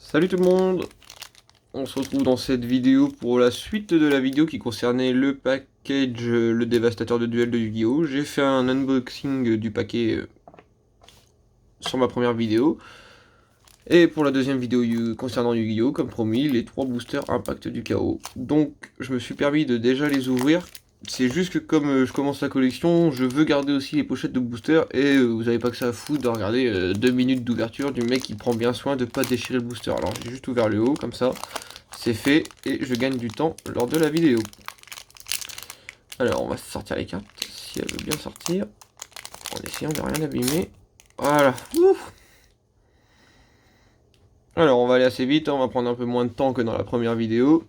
Salut tout le monde, on se retrouve dans cette vidéo pour la suite de la vidéo qui concernait le package le dévastateur de duel de Yu-Gi-Oh! J'ai fait un unboxing du paquet sur ma première vidéo. Et pour la deuxième vidéo concernant Yu-Gi-Oh! Comme promis, les 3 boosters Impact du Chaos. Donc je me suis permis de déjà les ouvrir. C'est juste que comme je commence la collection, je veux garder aussi les pochettes de boosters et vous avez pas que ça à foutre de regarder 2 minutes d'ouverture du mec qui prend bien soin de pas déchirer le booster. Alors j'ai juste ouvert le haut comme ça, c'est fait et je gagne du temps lors de la vidéo. Alors on va sortir les cartes, si elle veut bien sortir, en essayant de rien abîmer. Voilà. Ouf. Alors on va aller assez vite, hein, on va prendre un peu moins de temps que dans la première vidéo.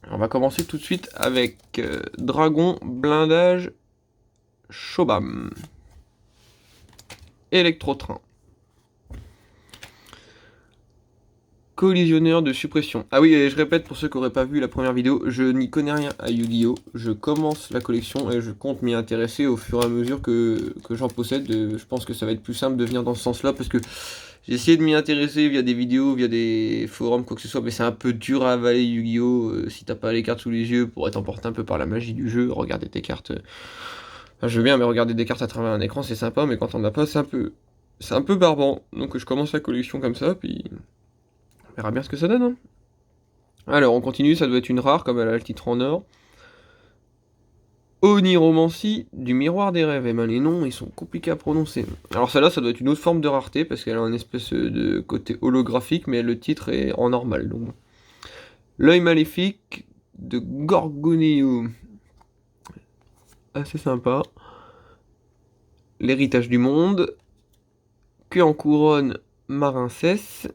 On va commencer tout de suite avec Dragon Blindage Shobam. Électrotrain. Collisionneur de suppression. Ah oui, et je répète pour ceux qui n'auraient pas vu la première vidéo, je n'y connais rien à Yu-Gi-Oh! Je commence la collection et je compte m'y intéresser au fur et à mesure que j'en possède. Je pense que ça va être plus simple de venir dans ce sens-là parce que j'ai essayé de m'y intéresser via des vidéos, via des forums, quoi que ce soit, mais c'est un peu dur à avaler Yu-Gi-Oh! Si t'as pas les cartes sous les yeux pour être emporté un peu par la magie du jeu, regarder tes cartes. Enfin, je veux bien, mais regarder des cartes à travers un écran c'est sympa, mais quand on n'a pas, c'est un peu barbant. Donc je commence la collection comme ça, puis on verra bien ce que ça donne. Hein. Alors on continue, ça doit être une rare, comme elle a le titre en or. Oniromancie du miroir des rêves. Et ben les noms ils sont compliqués à prononcer. Alors celle-là ça doit être une autre forme de rareté parce qu'elle a un espèce de côté holographique mais le titre est en normal. Donc l'œil maléfique de Gorgoneo. Assez sympa. L'héritage du monde. Queue en couronne Marincesse.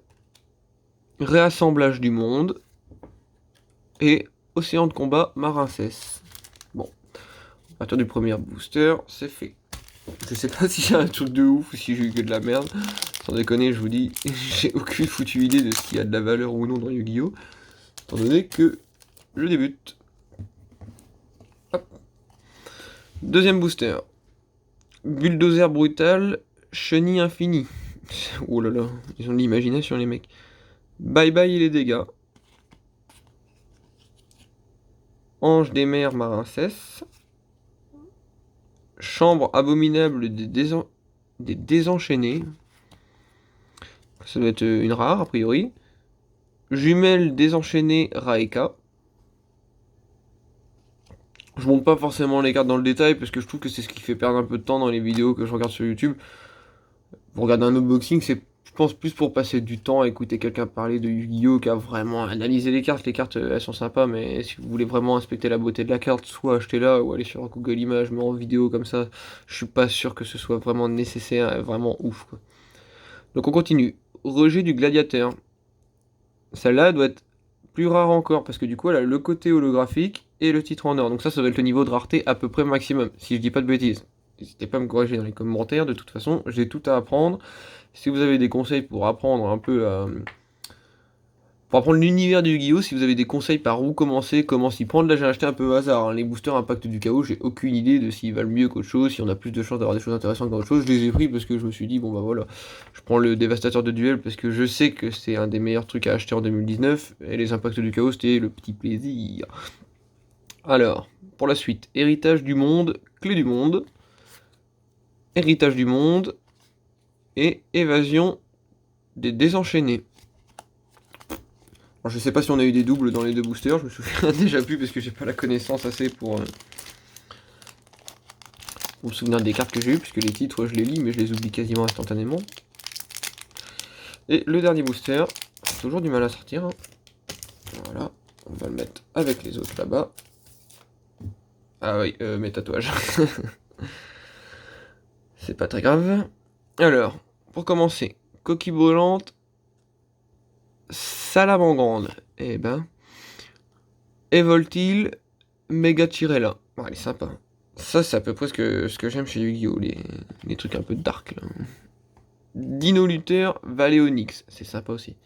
Réassemblage du monde. Et océan de combat Marincesse. Bon. À partir du premier booster, c'est fait. Je sais pas si j'ai un truc de ouf ou si j'ai eu que de la merde. Sans déconner, je vous dis, j'ai aucune foutue idée de ce qu'il y a de la valeur ou non dans Yu-Gi-Oh! Étant donné que je débute. Hop. Deuxième booster. Bulldozer brutal, chenille infinie. Oh là là, ils ont de l'imagination les mecs. Bye bye les dégâts. Ange des mers Marincesse. Chambre abominable des désenchaînés. Ça doit être une rare, a priori. Jumelle désenchaînée Raeka. Je montre pas forcément les cartes dans le détail parce que je trouve que c'est ce qui fait perdre un peu de temps dans les vidéos que je regarde sur YouTube. Vous regardez un unboxing, c'est je pense plus pour passer du temps à écouter quelqu'un parler de Yu-Gi-Oh! Qu'à vraiment analyser les cartes. Les cartes elles sont sympas, mais si vous voulez vraiment inspecter la beauté de la carte, soit achetez-la ou allez sur Google Images, mais en vidéo comme ça, je suis pas sûr que ce soit vraiment nécessaire, vraiment ouf quoi. Donc on continue. Rejet du gladiateur. Celle-là doit être plus rare encore parce que du coup elle a le côté holographique et le titre en or. Donc ça doit être le niveau de rareté à peu près maximum, si je dis pas de bêtises. N'hésitez pas à me corriger dans les commentaires, de toute façon j'ai tout à apprendre. Si vous avez des conseils pour apprendre un peu pour apprendre l'univers du Yu-Gi-Oh! Si vous avez des conseils par où commencer, comment s'y prendre, là j'ai acheté un peu au hasard. Hein. Les boosters Impact du Chaos, j'ai aucune idée de s'ils valent mieux qu'autre chose, si on a plus de chances d'avoir des choses intéressantes qu'autre chose. Je les ai pris parce que je me suis dit, bon bah voilà, je prends le dévastateur de duel parce que je sais que c'est un des meilleurs trucs à acheter en 2019, et les Impacts du Chaos c'était le petit plaisir. Alors, pour la suite, héritage du monde, clé du monde, héritage du monde, et évasion des désenchaînés. Alors, je sais pas si on a eu des doubles dans les deux boosters, je me souviens déjà plus parce que j'ai pas la connaissance assez pour me souvenir des cartes que j'ai eues, puisque les titres je les lis mais je les oublie quasiment instantanément. Et le dernier booster, j'ai toujours du mal à sortir. Hein. Voilà, on va le mettre avec les autres là-bas. Ah oui, mes tatouages. C'est pas très grave. Alors, pour commencer, coquille brûlante, salamandre. Eh ben, Evoltil, Megachirella. Bon, elle est sympa. Ça, c'est à peu près ce que j'aime chez Yu-Gi-Oh! Les trucs un peu dark là. Dino Luther, Valéonix, c'est sympa aussi.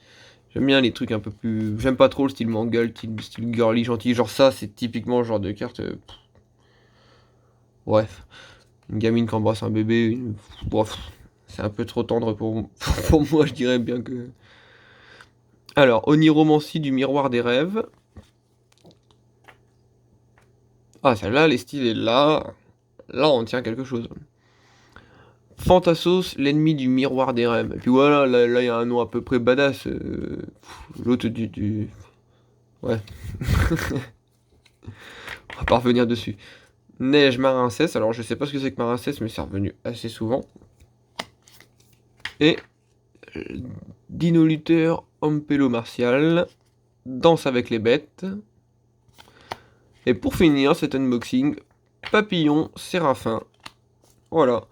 J'aime bien les trucs un peu plus. J'aime pas trop le style manga, le style girly gentil. Genre ça, c'est typiquement le genre de carte. Bref. Une gamine qui embrasse un bébé. Bref. C'est un peu trop tendre pour moi, je dirais bien que. Alors, Oniromancie du miroir des rêves. Ah, celle-là, les styles est là. Là, on tient quelque chose. Fantassos, l'ennemi du miroir des rêves. Et puis voilà, là, il y a un nom à peu près badass. L'autre du... Ouais. On va pas revenir dessus. Neige Marincès. Alors, je sais pas ce que c'est que Marincès, mais c'est revenu assez souvent. Et Dino Luther, Homme Martial. Danse avec les bêtes. Et pour finir cet unboxing, Papillon Séraphin. Voilà.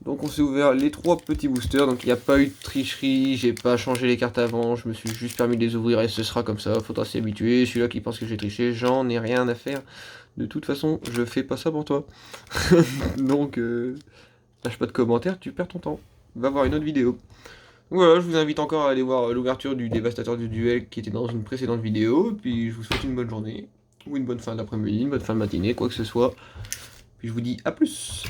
Donc on s'est ouvert les 3 petits boosters, donc il n'y a pas eu de tricherie, j'ai pas changé les cartes avant, je me suis juste permis de les ouvrir et ce sera comme ça, faudra s'y habituer. Celui-là qui pense que j'ai triché, j'en ai rien à faire. De toute façon, je fais pas ça pour toi. Donc, lâche pas de commentaires, tu perds ton temps. Va voir une autre vidéo. Donc voilà, je vous invite encore à aller voir l'ouverture du dévastateur du duel qui était dans une précédente vidéo. Puis je vous souhaite une bonne journée, ou une bonne fin d'après-midi, une bonne fin de matinée, quoi que ce soit. Puis je vous dis à plus.